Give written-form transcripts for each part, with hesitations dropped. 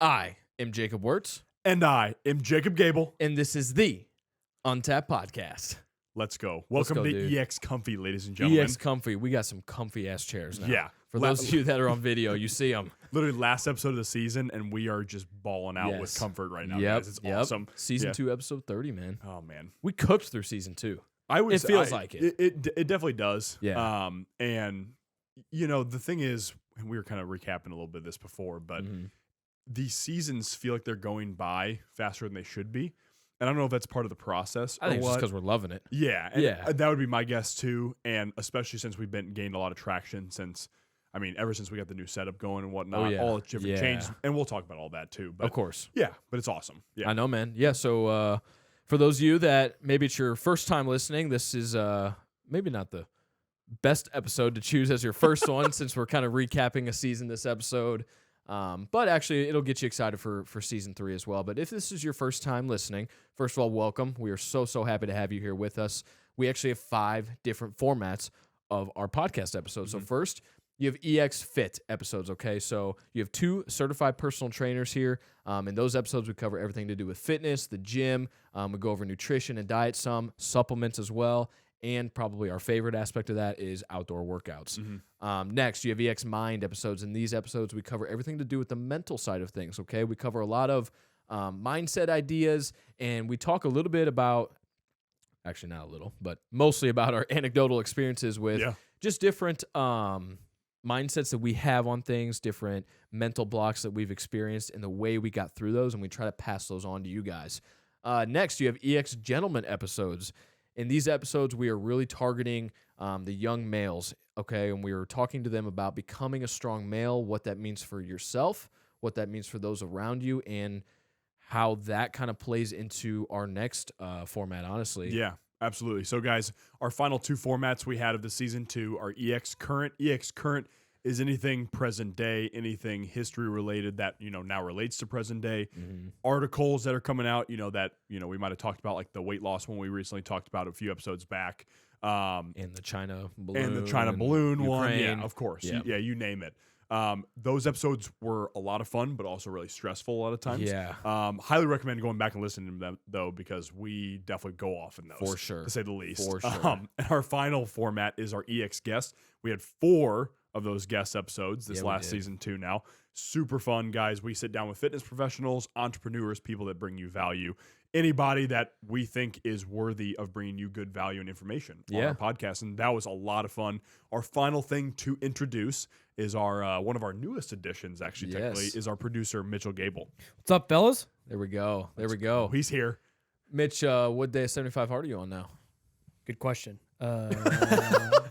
I am Jacob Wurtz. And I am Jacob Gabel. And this is the Untapped Podcast. Let's go. Welcome to dude. EX Comfy, ladies and gentlemen. EX Comfy. We got some comfy ass chairs now. Yeah. For those of you that are on video, you see them. Literally last episode of the season, and we are just balling out with comfort right now, guys. It's awesome. Season 2, episode 30, man. Oh, man. We cooked through season 2. It feels like it. It definitely does. Yeah. And, you know, the thing is, and we were kind of recapping a little bit of this before, but these seasons feel like they're going by faster than they should be. And I don't know if that's part of the process. I think it's just because we're loving it. Yeah. And that would be my guess, too. And especially since we've gained a lot of traction since, I mean, ever since we got the new setup going and whatnot, all the different changes. And we'll talk about all that, too. But of course. Yeah, but it's awesome. Yeah. I know, man. Yeah, so for those of you that maybe it's your first time listening, this is maybe not the best episode to choose as your first one since we're kind of recapping a season this episode. But actually, it'll get you excited for season 3 as well. But if this is your first time listening, first of all, welcome. We are so happy to have you here with us. We actually have 5 different formats of our podcast episodes. So first, you have EX Fit episodes, okay? So you have 2 certified personal trainers here. In those episodes, we cover everything to do with fitness, the gym. We go over nutrition and diet, some supplements as well. And probably our favorite aspect of that is outdoor workouts. Next, you have EX Mind episodes. In these episodes, we cover everything to do with the mental side of things, okay? We cover a lot of mindset ideas, and we talk a little bit about, actually not a little, but mostly about our anecdotal experiences with just different mindsets that we have on things, different mental blocks that we've experienced, and the way we got through those, and we try to pass those on to you guys. Next, you have EX Gentleman episodes. In these episodes, we are really targeting the young males, okay? And we are talking to them about becoming a strong male, what that means for yourself, what that means for those around you, and how that kind of plays into our next format, honestly. Yeah, absolutely. So, guys, our final 2 formats we had of the season 2 are EX Current. EX Current is anything present day, anything history related that, you know, now relates to present day. Articles that are coming out, you know, that, you know, we might have talked about, like the weight loss one we recently talked about a few episodes back. And the China balloon. And the China balloon one. Ukraine. Yeah, of course. Yeah. You name it. Those episodes were a lot of fun, but also really stressful a lot of times. Yeah. Highly recommend going back and listening to them, though, because we definitely go off in those. For sure. To say the least. For sure. And our final format is our EX guest. We had 4 of those guest episodes this last season 2 now. Super fun, guys. We sit down with fitness professionals, entrepreneurs, people that bring you value. Anybody that we think is worthy of bringing you good value and information on our podcast. And that was a lot of fun. Our final thing to introduce is our one of our newest additions, actually, technically, is our producer, Mitchell Gabel. What's up, fellas? There we go. There we go. He's here. Mitch, what day of 75 hard are you on now? Good question.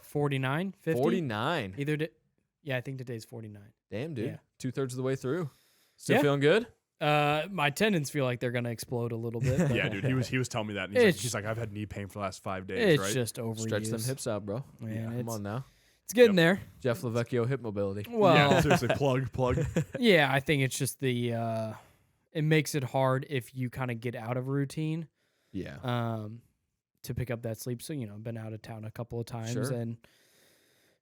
49, 50? 49. I think today's 49. Damn, dude. Yeah. 2/3 of the way through. Still feeling good? My tendons feel like they're gonna explode a little bit. But Yeah, dude. He was telling me that. And he's like, I've had knee pain for the last 5 days, it's right? just overused. Stretch them hips out, bro. Man, Come on now. It's getting there. Jeff Lavecchio hip mobility. Well, Yeah, seriously, plug. yeah, I think it's just the it makes it hard if you kind of get out of a routine. Yeah. To pick up that sleep. So, you know, I've been out of town a couple of times Sure.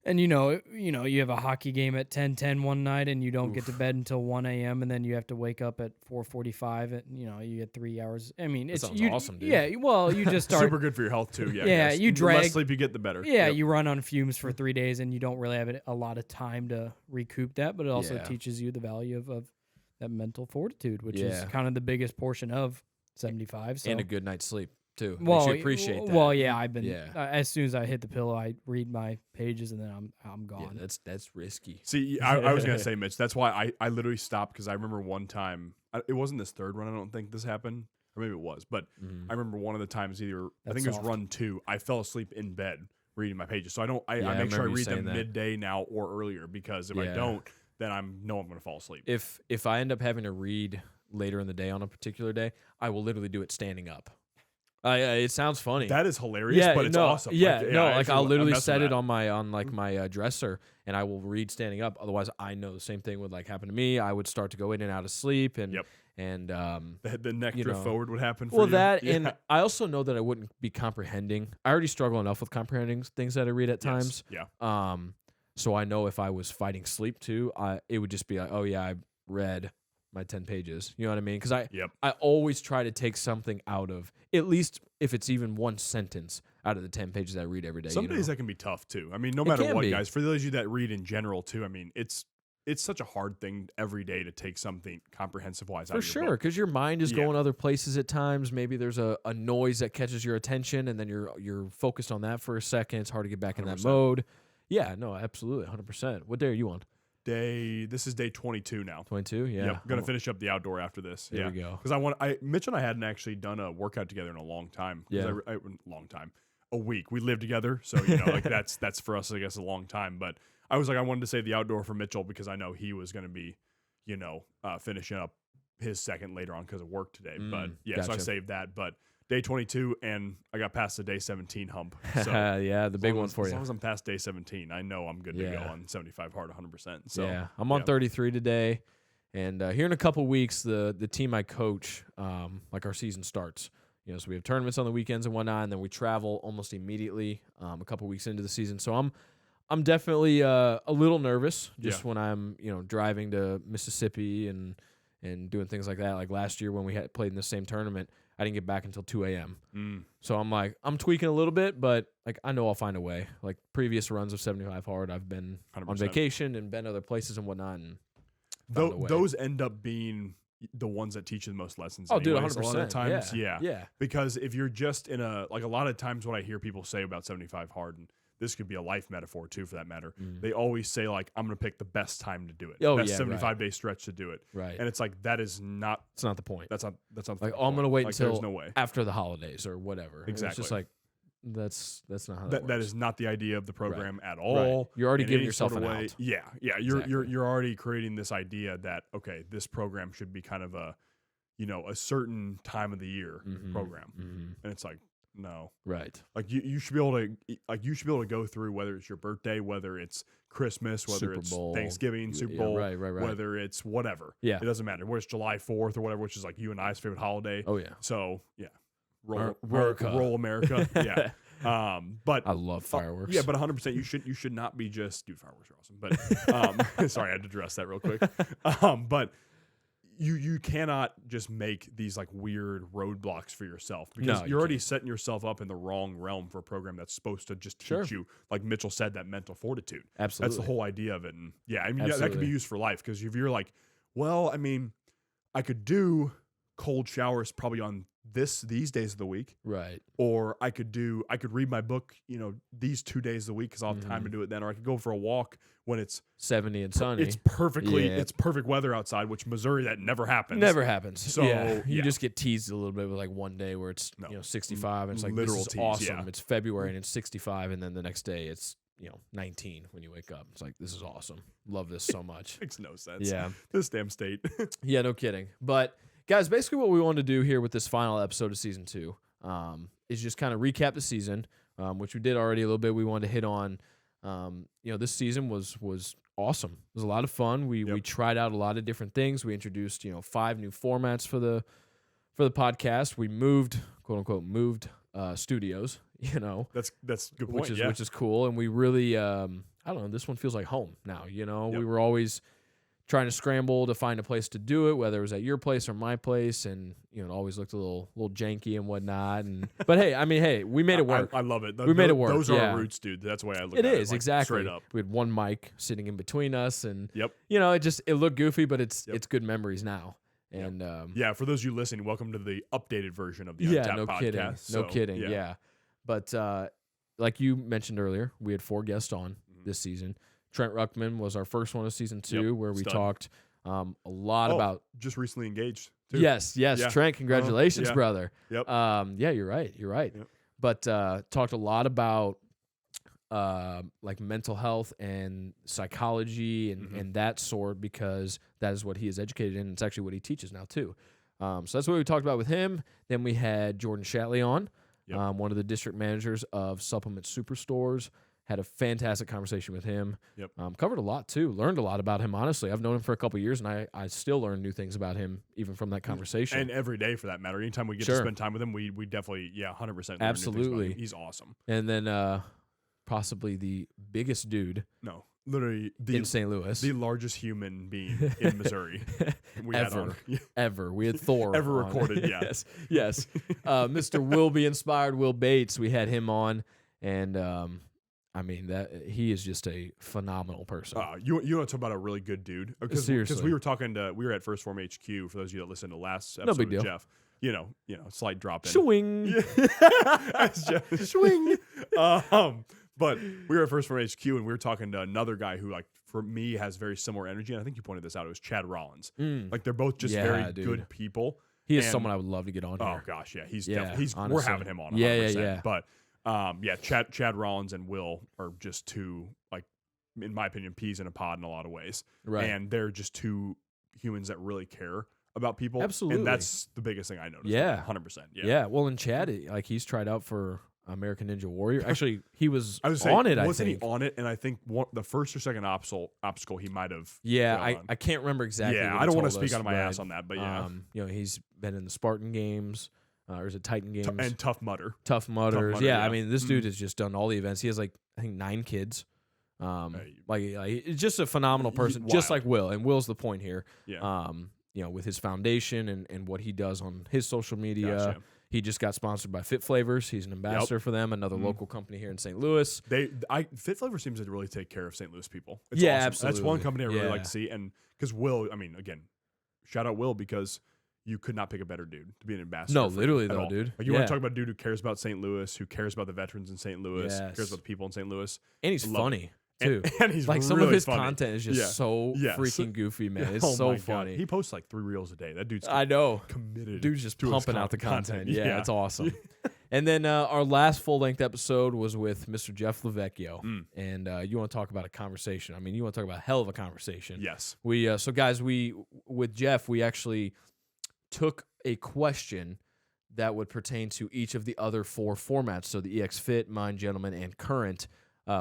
and you know, you have a hockey game at 10:10 one night and you don't get to bed until 1 a.m. and then you have to wake up at 4:45 and, you know, you get 3 hours. I mean, it's sounds awesome, dude. Yeah, well, you just start Super good for your health, too. Yeah, Yeah, you the drag- less sleep you get, the better. Yeah, Yep. you run on fumes for 3 days and you don't really have a lot of time to recoup that, but it also Yeah. teaches you the value of that mental fortitude, which Yeah. is kind of the biggest portion of 75. So. And a good night's sleep, too. Well, Makes you appreciate that. Well, yeah, I've been. Yeah. As soon as I hit the pillow, I read my pages and then I'm gone. Yeah, that's risky. See, I was going to say, Mitch, that's why I literally stopped, because I remember one time, it wasn't this 3rd run, I don't think this happened, or maybe it was, but I remember one of the times I think it was soft. run 2, I fell asleep in bed reading my pages. So I I make sure I remember you read them saying that. midday now or earlier, because if I don't, then I'm going to fall asleep. If I end up having to read later in the day on a particular day, I will literally do it standing up. It sounds funny. That is hilarious, but it's awesome. I'll literally set it on my dresser, and I will read standing up. Otherwise, I know the same thing would happen to me. I would start to go in and out of sleep, and the neck drift forward would happen. For you. And I also know that I wouldn't be comprehending. I already struggle enough with comprehending things that I read at times. Yeah. So I know if I was fighting sleep too, it would just be like, oh yeah, I read my 10 pages. You know what I mean? Because I Yep. I always try to take something out of, at least if it's even one sentence out of the 10 pages I read every day. Some you know? days that can be tough too. I mean, no matter can what, be. guys, for those of you that read in general too, I mean, it's such a hard thing every day to take something comprehensive wise out For of your sure, book. because your mind is Yeah. going other places at times. Maybe there's a noise that catches your attention, and then you're focused on that for a second. It's hard to get back in that 100%. mode. Yeah, no, absolutely, 100%. What day are you on? This is day 22 now. 22? Yeah. Yep. Gonna finish up the outdoor after this. There yeah. we go. Because Mitch and I hadn't actually done a workout together in a long time. Yeah. Long time. A week. We lived together, so you know, like that's for us, I guess, a long time. But I was like, I wanted to save the outdoor for Mitchell because I know he was going to be, you know, finishing up his second later on because of work today. But yeah, so I gotcha. saved that. But day 22, and I got past the day 17 hump. So Yeah, the big one for as you. long as I'm past day 17, I know I'm good to go Yeah. on 75 hard 100%. So yeah, I'm on 33 today, and here in a couple weeks, the team I coach, like our season starts. You know, so we have tournaments on the weekends and whatnot, and then we travel almost immediately a couple weeks into the season. So I'm definitely a little nervous just when I'm driving to Mississippi and doing things like that. Like last year when we had played in the same tournament, I didn't get back until 2 a.m. So I'm tweaking a little bit, but like I know I'll find a way. Like previous runs of 75 hard, I've been 100%. on vacation and been other places and whatnot, and found a way. Those end up being the ones that teach you the most lessons. Oh, dude, anyways. 100%. A lot of times, yeah. Because if you're just in a lot of times what I hear people say about 75 hard, and this could be a life metaphor too for that matter, they always say like, I'm going to pick the best time to do it. Oh, best yeah, 75-day stretch to do it. Right. And it's like, that is not, It's not the point. that's not Like, the oh, I'm gonna point. wait Like, until there's no way. after the holidays or whatever. And Exactly. It's just like that's not how that That works. is not the idea of the program at all. You're already in giving any yourself sort of an way. out. Yeah. You're already creating this idea that, okay, this program should be kind of a certain time of the year program. And it's like, no. Right. Like you should be able to go through whether it's your birthday, whether it's Christmas, whether Super it's Bowl. Thanksgiving, Super Yeah, Bowl, right. whether it's whatever. Yeah. It doesn't matter. Whether it's July 4th or whatever, which is like you and I's favorite holiday. Oh yeah. So yeah. Roll America. Yeah. But I love fireworks. yeah, but 100% you should not be just, dude, fireworks are awesome. But sorry, I had to address that real quick. But you cannot just make these like weird roadblocks for yourself because No, you're already setting yourself up in the wrong realm for a program that's supposed to just teach you, like Mitchell said, that mental fortitude. Absolutely. That's the whole idea of it. And yeah, I mean, that could Absolutely. be used for life because if you're like, well, I mean, I could do cold showers probably on these days of the week, Right. or I could read my book, these 2 days of the week because I'll have time to do it then, or I could go for a walk when it's 70 and sunny. it's perfect weather outside, which Missouri that never happens. Never happens. So, yeah, you yeah. just get teased a little bit with like one day where it's 65 and it's like Literal this is tease, awesome. yeah. It's February and it's 65 and then the next day it's 19 when you wake up. It's like this is awesome. Love this so much. Makes no sense. Yeah. This damn state. Yeah, no kidding. But guys, basically what we want to do here with this final episode of season 2 is just kind of recap the season, which we did already a little bit. We wanted to hit on, this season was awesome. It was a lot of fun. We tried out a lot of different things. We introduced 5 new formats for the podcast. We moved, quote unquote, studios. That's a good point. Which is cool. And we really, I don't know, this one feels like home now. We were always trying to scramble to find a place to do it, whether it was at your place or my place, and it always looked a little janky and whatnot. But hey, we made it work. I love it. We made it work. Those are yeah. our roots, dude. That's the way I look It at it. is like, exactly. straight up. We had one mic sitting in between us, and Yep. it looked goofy, but it's good memories now. And Yeah, for those of you listening, welcome to the updated version of the yeah, Untapped no Podcast. kidding, no So, kidding, yeah. But like you mentioned earlier, we had 4 guests on this season. Trent Ruckman was our first one of season 2, where we stud. talked a lot about. Just recently engaged, too. Yes, Yeah. Trent, congratulations, Yeah. brother. Yep. Yeah, you're right. Yep. But talked a lot about like mental health and psychology and that sort, because that is what he is educated in. It's actually what he teaches now too. So that's what we talked about with him. Then we had Jordan Shatley on, one of the district managers of Supplement Superstores. Had a fantastic conversation with him. Yep. Covered a lot too. Learned a lot about him, honestly. I've known him for a couple of years, and I still learn new things about him even from that conversation. And every day for that matter. Anytime we get to spend time with him, we definitely, 100%. Absolutely. He's awesome. And then possibly the biggest dude No. literally in St. Louis. the largest human being in Missouri. We Ever. We had Thor. Ever recorded, yeah. Yes. Mr. Will Be Inspired, Will Bates, we had him on. And, I mean, that he is just a phenomenal person. You want to talk about a really good dude? Seriously. Because we were at First Form HQ, for those of you that listened to last episode No big with deal. Jeff. You know, slight drop in. Swing. Swing. But we were at First Form HQ, and we were talking to another guy who, like, for me, has very similar energy. And I think you pointed this out. It was Chad Rollins. Like, they're both just very good people. He is someone I would love to get on here. Oh, gosh, yeah. We're having him on 100%. Yeah. But, Chad Rollins and Will are just two, like, in my opinion, peas in a pod in a lot of ways. Right. And they're just two humans that really care about people. Absolutely. And that's the biggest thing I noticed. Yeah. 100%. Yeah. Well, and Chad, like, he's tried out for American Ninja Warrior. Actually, he was on it, I think. Wasn't he on it? And I think the first or second obstacle he might have. Yeah, I can't remember exactly. Yeah, what I don't want to told speak us, out of my ass on that, but yeah. He's been in the Spartan Games, or is it Titan Games? And Tough Mudder. Tough Mudders. Yeah, I mean, this dude Mm-hmm. has just done all the events. He has, like, I think 9 kids. He's just a phenomenal person, just like Will. And Will's the point here. Yeah. With his foundation and what he does on his social media. Gotcha. He just got sponsored by Fit Flavors. He's an ambassador for them, another local company here in St. Louis. Fit Flavor seems to really take care of St. Louis people. It's Yeah, awesome. absolutely. That's one company I really like to see. And because Will, I mean, again, shout out Will, because you could not pick a better dude to be an ambassador. No, literally though, all. dude. Like, you want to talk about a dude who cares about St. Louis, who cares about the veterans in St. Louis, Yes. cares about the people in St. Louis. And he's funny, too. And he's like, really some of his funny. content is just so freaking goofy, man. It's so my funny. God. He posts like 3 reels a day. That dude's I know. committed. Dude's just to his pumping out the content. Yeah, it's awesome. Yeah. And then our last full-length episode was with Mr. Jeff Lavecchio. And you want to talk about a conversation. I mean, you want to talk about a hell of a conversation. Yes. So guys, with Jeff, we actually took a question that would pertain to each of the other 4 formats. So the EX Fit, Mind, Gentleman, and Current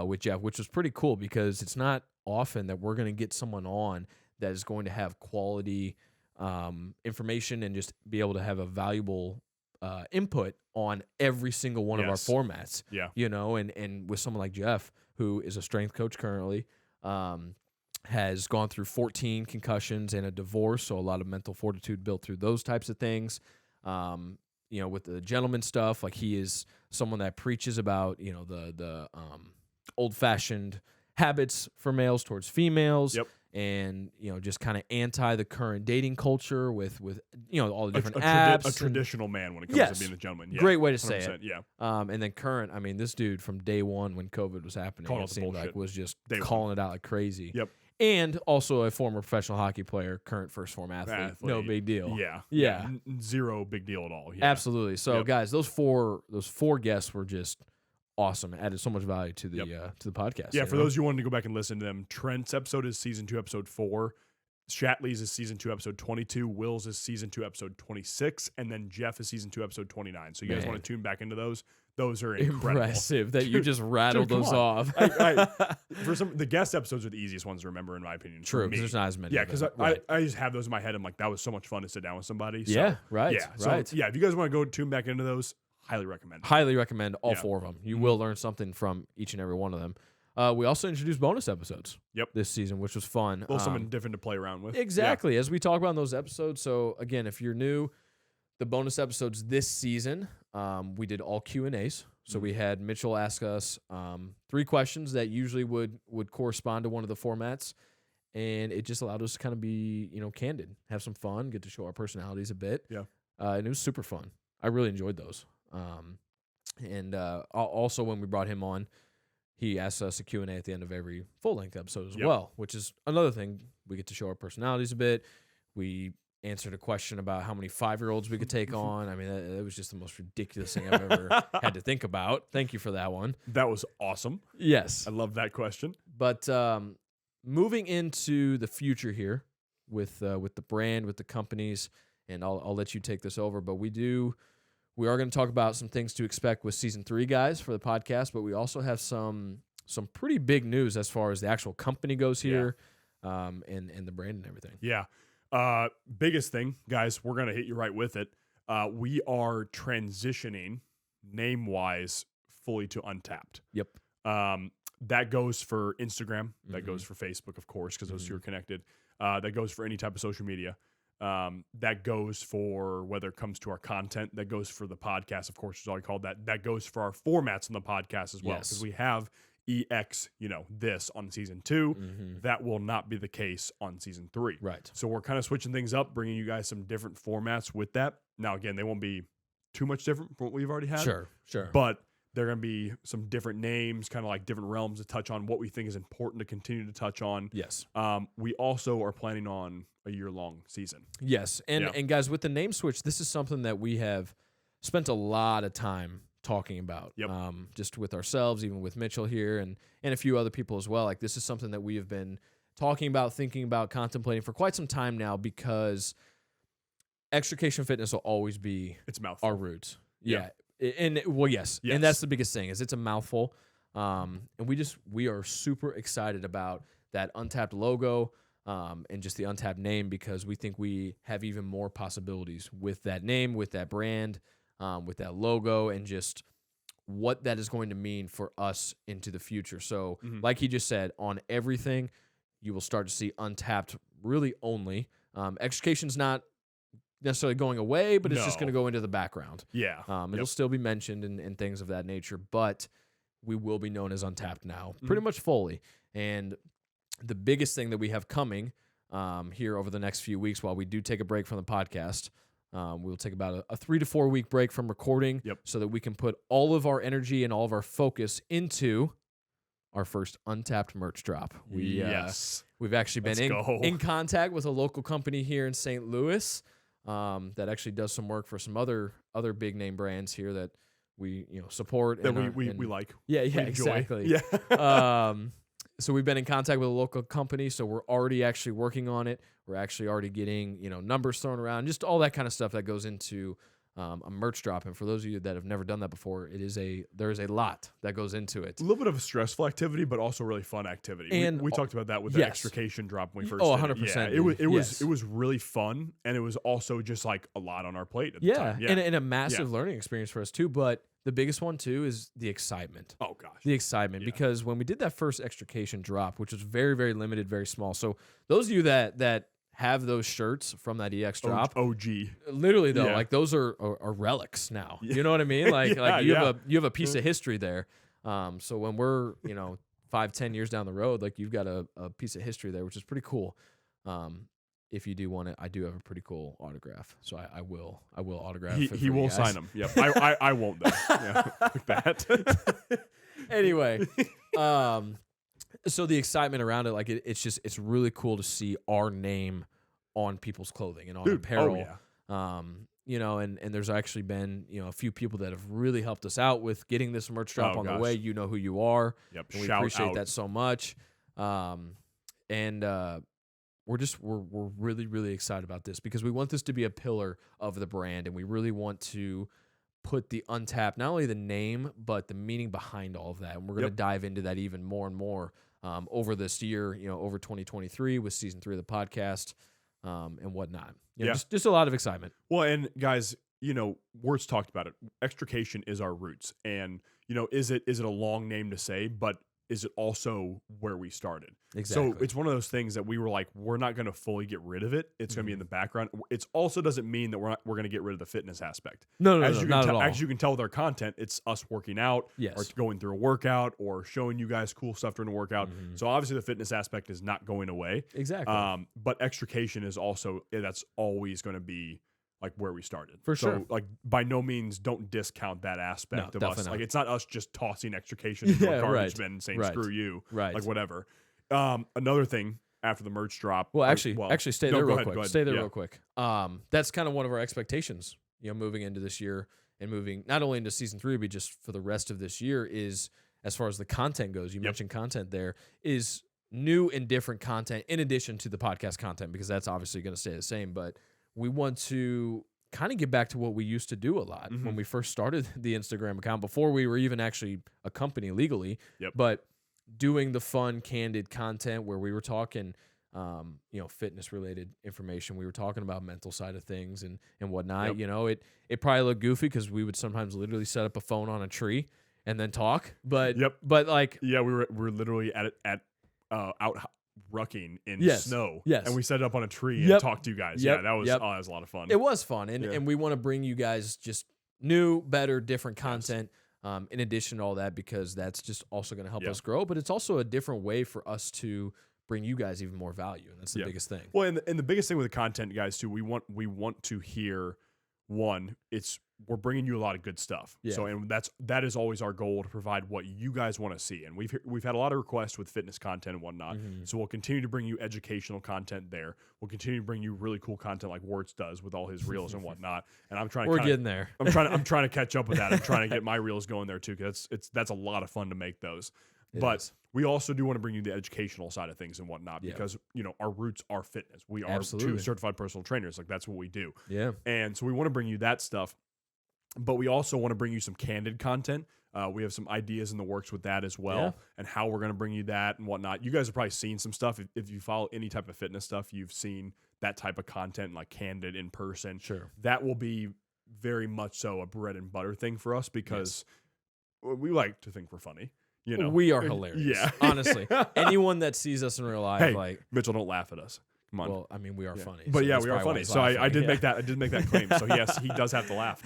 with Jeff, which was pretty cool because it's not often that we're going to get someone on that is going to have quality information and just be able to have a valuable input on every single one of our formats. Yeah. And with someone like Jeff, who is a strength coach currently, has gone through 14 concussions and a divorce, so a lot of mental fortitude built through those types of things. With the gentleman stuff, like, he is someone that preaches about, the old-fashioned habits for males towards females. Yep. And just kind of anti the current dating culture with all the different apps. A traditional man when it comes to being a gentleman. Yeah, great way to say it. Yeah. And then Current, I mean, this dude from day one when COVID was happening, it seemed like was just calling it out like crazy. Yep. And also a former professional hockey player, current first form athlete. No big deal. Yeah. Zero big deal at all. Yeah. Absolutely. So guys, those four guests were just awesome. Added so much value to the podcast. Yeah, for those who wanted to go back and listen to them, Trent's episode is season 2, episode 4. Shatley's is season 2, episode 22. Will's is season 2, episode 26, and then Jeff is season 2, episode 29. So you guys want to tune back into those? Those are incredible. Impressive that you just rattled those off. For the guest episodes are the easiest ones to remember, in my opinion. True, because there's not as many. Yeah, because I just have those in my head. I'm like, that was so much fun to sit down with somebody. So, Yeah, right. if you guys want to go tune back into those, highly recommend. Highly recommend all 4 of them. You will learn something from each and every one of them. We also introduced bonus episodes this season, which was fun. A little something different to play around with. Exactly. As we talk about in those episodes. So, again, if you're new, the bonus episodes this season, we did all Q&As. So we had Mitchell ask us 3 questions that usually would correspond to one of the formats. And it just allowed us to kind of be, candid, have some fun, get to show our personalities a bit. Yeah. And it was super fun. I really enjoyed those. Also when we brought him on, he asked us a Q&A at the end of every full-length episode as well, which is another thing. We get to show our personalities a bit. We answered a question about how many 5-year-olds we could take on. I mean, that was just the most ridiculous thing I've ever had to think about. Thank you for that one. That was awesome. Yes. I love that question. But moving into the future here with the brand, with the companies, and I'll let you take this over, but we are going to talk about some things to expect with season 3, guys, for the podcast, but we also have some pretty big news as far as the actual company goes here, and the brand and everything. Yeah. Biggest thing, guys, we're going to hit you right with it. We are transitioning name-wise fully to Untapped. Yep. That goes for Instagram. That goes for Facebook, of course, because those two are connected. That goes for any type of social media. That goes for whether it comes to our content. That goes for the podcast, of course, is all I called that. That goes for our formats on the podcast as well, because we have EX, this on season 2. That will not be the case on season 3. Right. So we're kind of switching things up, bringing you guys some different formats with that. Now, again, they won't be too much different from what we've already had. Sure. But they're going to be some different names, kind of like different realms to touch on what we think is important to continue to touch on. Yes. We also are planning on a year-long season. Yes. And guys, with the name switch, this is something that we have spent a lot of time talking about. Just with ourselves, even with Mitchell here and a few other people as well. Like, this is something that we have been talking about, thinking about, contemplating for quite some time now, because Extrication Fitness will always be our roots. Yeah. And yes. And that's the biggest thing, is it's a mouthful. And we are super excited about that Untapped logo, and just the Untapped name, because we think we have even more possibilities with that name, with that brand, with that logo, and just what that is going to mean for us into the future. So like he just said, on everything, you will start to see Untapped really only. Extrication's not necessarily going away, but it's just going to go into the background. It'll still be mentioned and things of that nature, but we will be known as Untapped now, pretty much fully. And the biggest thing that we have coming here over the next few weeks, while we do take a break from the podcast, we'll take about a 3 to 4 week break from recording, so that we can put all of our energy and all of our focus into our first Untapped merch drop. We've actually been in contact with a local company here in St. Louis that actually does some work for some other big name brands here that we support that we like. Yeah, exactly. So we've been in contact with a local company, so we're already actually working on it. We're actually already getting numbers thrown around, just all that kind of stuff that goes into a merch drop. And for those of you that have never done that before, there is a lot that goes into it. A little bit of a stressful activity, but also really fun activity. And we talked about that with the Extrication drop when we first did 100%. Yeah, it was really fun, and it was also just like a lot on our plate at the time. And a massive learning experience for us too. But the biggest one too is the excitement. Oh gosh, the excitement, because when we did that first Extrication drop, which was very, very limited, very small. So those of you that have those shirts from that EX drop, OG, literally though, like those are relics now. You know what I mean? Like you have a piece of history there. So when we're 5-10 years down the road, like you've got a piece of history there, which is pretty cool. If you do want it, I do have a pretty cool autograph, so I will autograph it. He will sign them. Yep, I won't though. Like that. Anyway, so the excitement around it, like it's really cool to see our name on people's clothing and on apparel. And there's actually been a few people that have really helped us out with getting this merch drop on the way. You know who you are. Yep, and we appreciate that so much. We're really, really excited about this, because we want this to be a pillar of the brand, and we really want to put the Untapped, not only the name, but the meaning behind all of that. And we're going to dive into that even more and more over this year, over 2023 with season 3 of the podcast and whatnot. Just a lot of excitement. Well, and guys, Wurtz talked about it. Extrication is our roots. And, is it a long name to say, but is it also where we started? Exactly. So it's one of those things that we were like, we're not going to fully get rid of it. It's going to be in the background. It also doesn't mean that we're going to get rid of the fitness aspect. No, not at all. As you can tell with our content, it's us working out, or going through a workout, or showing you guys cool stuff during a workout. So obviously the fitness aspect is not going away. Exactly. But Extrication is also, that's always going to be like where we started. For sure. So like by no means don't discount that aspect of us. Not. Like it's not us just tossing Extrication into a garbage bin and saying screw you. Right. Like whatever. Another thing after the merch drop. Well, actually stay there real quick. Go ahead. Stay there real quick. That's kind of one of our expectations, moving into this year and moving not only into season 3, but just for the rest of this year, is as far as the content goes. You mentioned content there, is new and different content in addition to the podcast content, because that's obviously going to stay the same. But we want to kind of get back to what we used to do a lot when we first started the Instagram account, before we were even actually a company legally. But doing the fun, candid content where we were talking, fitness related information. We were talking about mental side of things and whatnot. It probably looked goofy because we would sometimes literally set up a phone on a tree and then talk. But Yep. but like Yeah, we were literally at out rucking in snow. Yes. And we set it up on a tree Yep. and talked to you guys. Yep. Yeah, that was Yep. that was a lot of fun. it was fun, and Yeah. and we want to bring you guys just new, better, different content. In addition to all that, because that's just also going to help us grow. But it's also a different way for us to bring you guys even more value, and that's the biggest thing. Well, and the biggest thing with the content, guys, too, we want to hear we're bringing you a lot of good stuff. Yeah. So, and that is always our goal, to provide what you guys want to see. And we've had a lot of requests with fitness content and whatnot. So we'll continue to bring you educational content there. We'll continue to bring you really cool content like Wurtz does with all his reels and whatnot. And I'm trying to Getting there. I'm trying to catch up with that. I'm trying to get my reels going there too, because that's a lot of fun to make those. But we also do want to bring you the educational side of things and whatnot, because our roots are fitness. We are two certified personal trainers. Like, that's what we do. Yeah. And so we want to bring you that stuff, but we also want to bring you some candid content. We have some ideas in the works with that as well, and how we're going to bring you that and whatnot. You guys have probably seen some stuff. If you follow any type of fitness stuff, you've seen that type of content, like candid in person. Sure. That will be very much so a bread and butter thing for us, because we like to think we're funny. You know, we are hilarious. Yeah. Honestly, anyone that sees us in real life, Hey, like, Mitchell, don't laugh at us. Come on. well, I mean, we are funny. But so yeah, that's we are probably why funny. he's So I laughing. did make that claim. So yes, he does have to laugh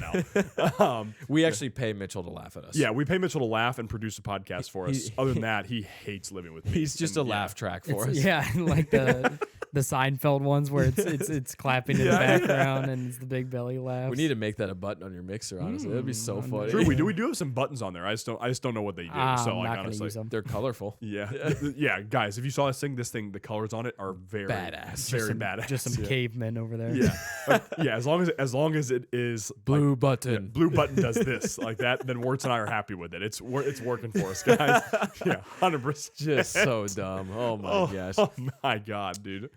now. We actually pay Mitchell to laugh at us. Yeah, we pay Mitchell to laugh and produce a podcast for us. Other than that, he hates living with me. He's just And a laugh track for us. Yeah, like the Seinfeld ones where it's clapping in the background and it's the big belly laugh. We need to make that a button on your mixer. Honestly, that'd be so funny. True, we do have some buttons on there. I just don't know what they do. So I'm like, not gonna honestly, use them. They're colorful. yeah, guys, if you saw this thing, the colors on it are very Badass. very badass. Just some cavemen over there. Yeah, yeah. As long as it is Blue button. blue button does this like that, then Wurtz and I are happy with it. It's working for us, guys. Yeah, 100%. Just so dumb. Oh my gosh. Oh my god, dude.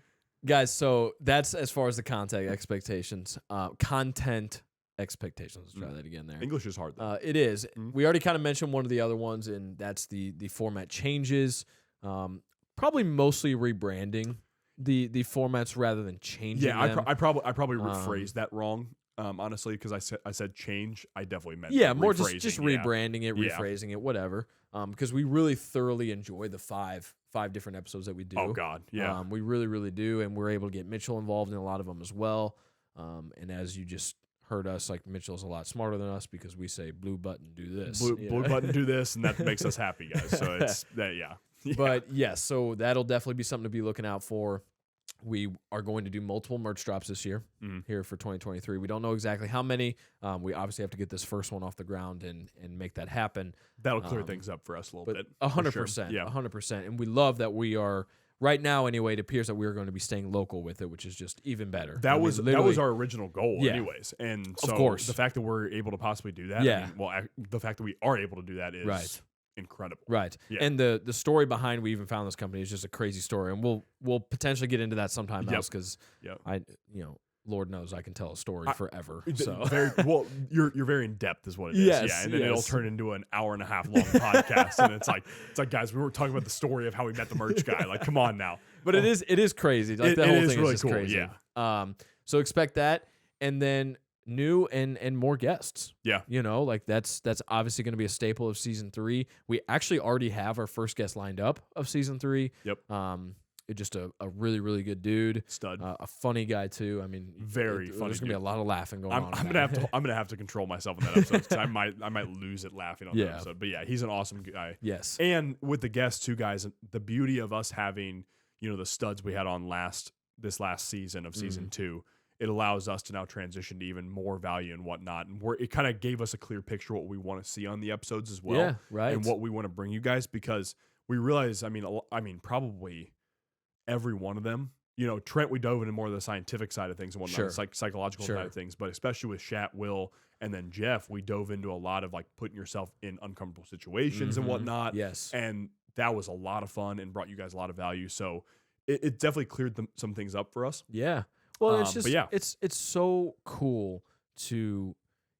Guys, so that's as far as the content expectations. Content expectations. Let's try that again there. English is hard though. It is. We already kind of mentioned one of the other ones, and that's the format changes. Probably mostly rebranding the formats rather than changing them. I probably rephrased that wrong. Honestly, because I said change, I definitely meant more rephrasing, just rebranding it, Yeah. rephrasing it, whatever. Because we really thoroughly enjoy the five different episodes that we do. Oh god, yeah. We really, really do, and we're able to get Mitchell involved in a lot of them as well. And as you just heard us, like, Mitchell's a lot smarter than us because we say blue button, do this. Blue button, do this, and that makes us happy, guys. So it's that, yeah. But yes, so that'll definitely be something to be looking out for. We are going to do multiple merch drops this year here for 2023. We don't know exactly how many. We obviously have to get this first one off the ground and make that happen. That'll clear things up for us a little bit. 100%. Yeah. 100%. And we love that we are, right now anyway, it appears that we are going to be staying local with it, which is just even better. That was our original goal, Yeah. anyways. And so Of course. the fact that we're able to possibly do that, Yeah. the fact that we are able to do that is Right. incredible. Right. Yeah. And the story behind we even found this company is just a crazy story. And we'll potentially get into that sometime else because Lord knows I can tell a story forever. So Very well, you're very in depth, is what it is. Yes, Yeah, and then it'll yes. turn into an hour and a half long podcast, and it's like, guys, we were talking about the story of how we met the merch guy. Like, come on now. But it is crazy. Like, the It whole is thing really is just cool, crazy. yeah. So expect that, and then new and more guests. Yeah. Like that's obviously going to be a staple of season 3. We actually already have our first guest lined up of season 3. Yep. Just a really, really good dude. Stud. A funny guy too. I mean, Very funny There's gonna be a dude. lot of laughing going on. I'm gonna have to control myself in that episode because I might lose it laughing on that episode. But yeah, he's an awesome guy. Yes. And with the guests too, guys, the beauty of us having the studs we had on this last season of season 2, it allows us to now transition to even more value and whatnot. And it kind of gave us a clear picture of what we want to see on the episodes as well. Yeah, right. And what we want to bring you guys, because we realize, I mean, probably every one of them. Trent, we dove into more of the scientific side of things and whatnot, Sure. the psychological side of things. But especially with Shat, Will, and then Jeff, we dove into a lot of like putting yourself in uncomfortable situations and whatnot. Yes. And that was a lot of fun and brought you guys a lot of value. So it definitely cleared some things up for us. Yeah. Well, it's just but yeah. it's so cool to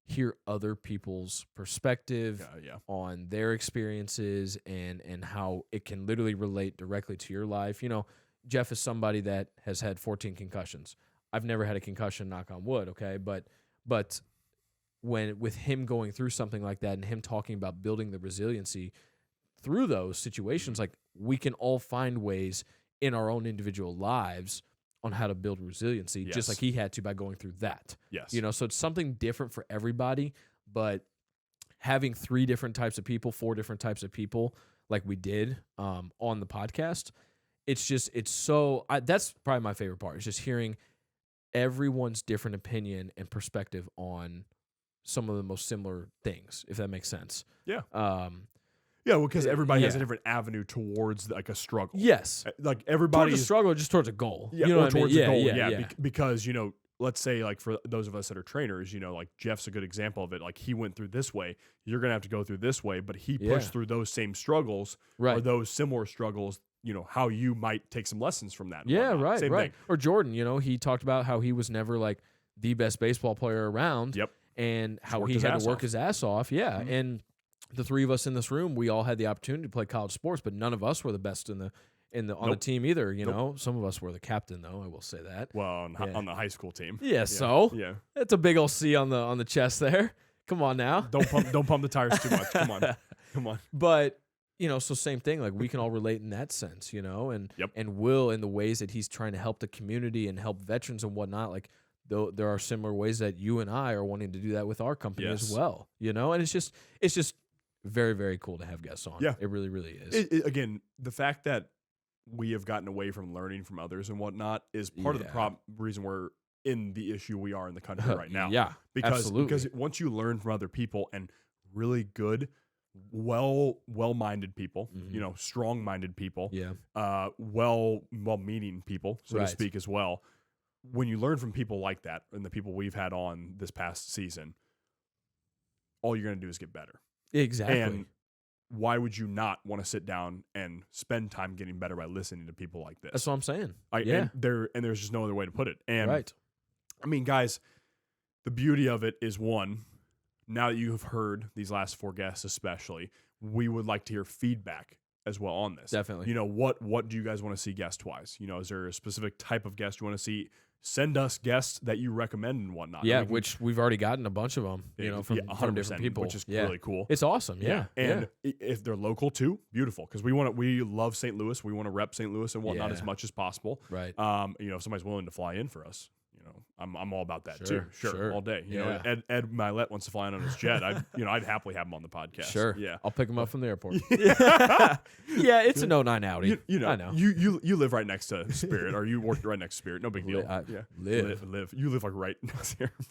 hear other people's perspective on their experiences and how it can literally relate directly to your life. Jeff is somebody that has had 14 concussions. I've never had a concussion, knock on wood, okay? But with him going through something like that and him talking about building the resiliency through those situations, like we can all find ways in our own individual lives on how to build resiliency, just like he had to by going through that. Yes. You know, so it's something different for everybody, but having 3 different types of people, 4 different types of people, like we did on the podcast, that's probably my favorite part. Is just hearing everyone's different opinion and perspective on some of the most similar things, if that makes sense. Yeah. Yeah, well, because everybody has a yeah. different avenue towards like a struggle. Yes. Like everybody Towards a struggle, just towards a goal. Yeah, you know or what I mean? towards a goal. Yeah. Because, you know, let's say like for those of us that are trainers, you know, like Jeff's a good example of it. Like he went through this way, you're going to have to go through this way, but he pushed through those same struggles or those similar struggles, you know, how you might take some lessons from that. Yeah, right, Same right. thing. Or Jordan, you know, he talked about how he was never like the best baseball player around. Yep. And how Worked he his had ass to work off. his ass off. Yeah. Mhm. And the 3 of us in this room, we all had the opportunity to play college sports, but none of us were the best on the team either. You know, some of us were the captain, though. I will say that. Well, on the high school team. Yeah. So Yeah. that's a big old C on the chest there. Come on now. Don't pump the tires too much. Come on. But you know, so same thing. Like we can all relate in that sense, you know, and Will in the ways that he's trying to help the community and help veterans and whatnot. Like though there are similar ways that you and I are wanting to do that with our company as well, you know. And it's just very, very cool to have guests on. Yeah, it really, really is. Again, the fact that we have gotten away from learning from others and whatnot is part of the reason we're in the issue we are in the country right now. Yeah, because once you learn from other people and really good, well-minded people, you know, strong-minded people, well-meaning people, so to speak, as well. When you learn from people like that, and the people we've had on this past season, all you're going to do is get better. Exactly. And why would you not want to sit down and spend time getting better by listening to people like this? That's what I'm saying. And there's just no other way to put it. And I mean, guys, the beauty of it is, one, now that you have heard these last 4 guests especially, we would like to hear feedback as well on this. Definitely. You know, what do you guys want to see guest-wise? You know, is there a specific type of guest you want to see? Send us guests that you recommend and whatnot. Yeah, which we've already gotten a bunch of them, you know, from 100%, different people, which is really cool. It's awesome, yeah. And if they're local too, beautiful, because we love St. Louis. We want to rep St. Louis and whatnot as much as possible. Right. You know, if somebody's willing to fly in for us, you know, I'm all about that too. Sure, all day. You know, Ed Milet wants to fly in on his jet. I'd happily have him on the podcast. Sure. Yeah. I'll pick him up from the airport. Yeah, it's an 09 Audi. You know, I know. You live right next to Spirit, or you work right next to Spirit. No big deal. Live. You live like right next to the airport.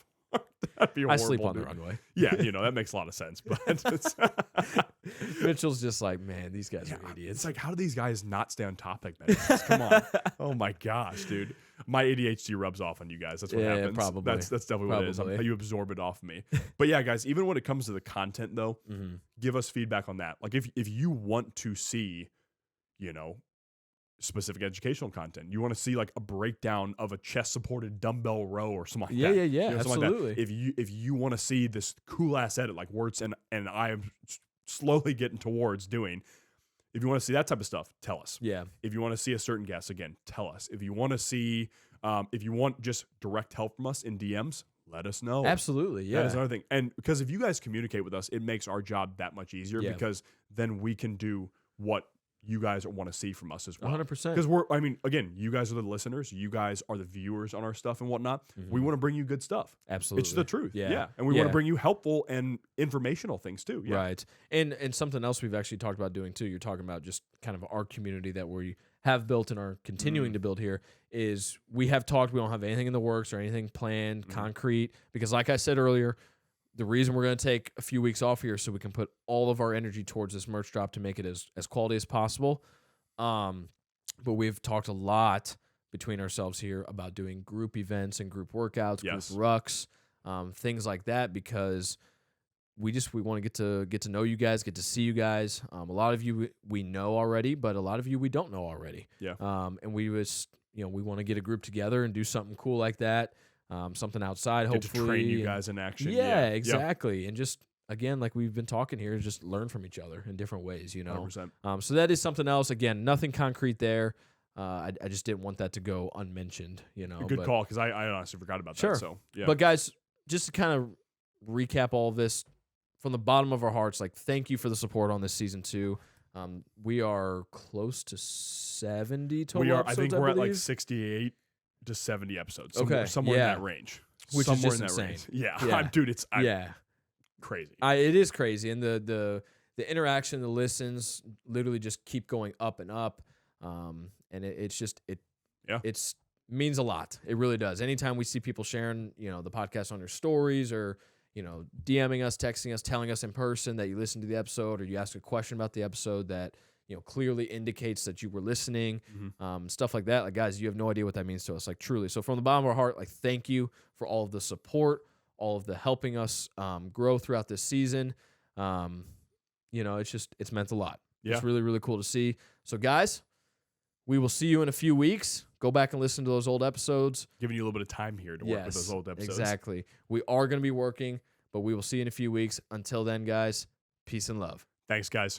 That'd be horrible. I sleep on the runway. Yeah, you know, that makes a lot of sense. But it's Mitchell's just like, man, these guys are idiots. It's like, how do these guys not stay on topic? Come on. Oh my gosh, dude. My ADHD rubs off on you guys. That's what happens. Probably. That's definitely what it is. You absorb it off of me. But yeah, guys, even when it comes to the content though, give us feedback on that. Like if you want to see, you know, specific educational content, you want to see like a breakdown of a chest supported dumbbell row or something like that. Yeah, you know, absolutely. like that. If you want to see this cool ass edit like Wurtz and I am slowly getting towards doing, if you want to see that type of stuff, tell us. Yeah. If you want to see a certain guest, again, tell us. If you want to see, if you want just direct help from us in DMs, let us know. Absolutely, yeah. That is another thing. And because if you guys communicate with us, it makes our job that much easier because then we can do what you guys want to see from us as well. 100%. Because again, you guys are the listeners. You guys are the viewers on our stuff and whatnot. We want to bring you good stuff. Absolutely. It's the truth. Yeah. And we want to bring you helpful and informational things too. Yeah. Right. And something else we've actually talked about doing too, you're talking about just kind of our community that we have built and are continuing to build here, is we have talked, we don't have anything in the works or anything planned, concrete, because like I said earlier, the reason we're going to take a few weeks off here so we can put all of our energy towards this merch drop to make it as quality as possible. But we've talked a lot between ourselves here about doing group events and group workouts, group rucks, things like that, because we want to get to know you guys, get to see you guys. A lot of you we know already, but a lot of you we don't know already. Yeah. And we want to get a group together and do something cool like that. Something outside, hopefully. To train you guys in action. Yeah, exactly. And just, again, like we've been talking here, just learn from each other in different ways, you know. 100%. So that is something else. Again, nothing concrete there. I just didn't want that to go unmentioned, you know. Good call, because I honestly forgot about that. So, yeah. But, guys, just to kind of recap all of this from the bottom of our hearts. Like, thank you for the support on this season 2. We are close to 70 total episodes, I think we're at like believe. 68 to 70 episodes. Okay, Somewhere in yeah. that range. Which is somewhere just in that insane. range. Yeah. Yeah. Dude, it's Yeah. crazy. It is crazy. And the interaction, the listens literally just keep going up and up. And it means a lot. It really does. Anytime we see people sharing, the podcast on their stories or, DMing us, texting us, telling us in person that you listened to the episode or you asked a question about the episode that, clearly indicates that you were listening, stuff like that. Like, guys, you have no idea what that means to us. Like, truly. So from the bottom of our heart, like, thank you for all of the support, all of the helping us grow throughout this season. It's meant a lot. Yeah. It's really, really cool to see. So, guys, we will see you in a few weeks. Go back and listen to those old episodes. Giving you a little bit of time here to work with those old episodes. Exactly. We are going to be working, but we will see you in a few weeks. Until then, guys, peace and love. Thanks, guys.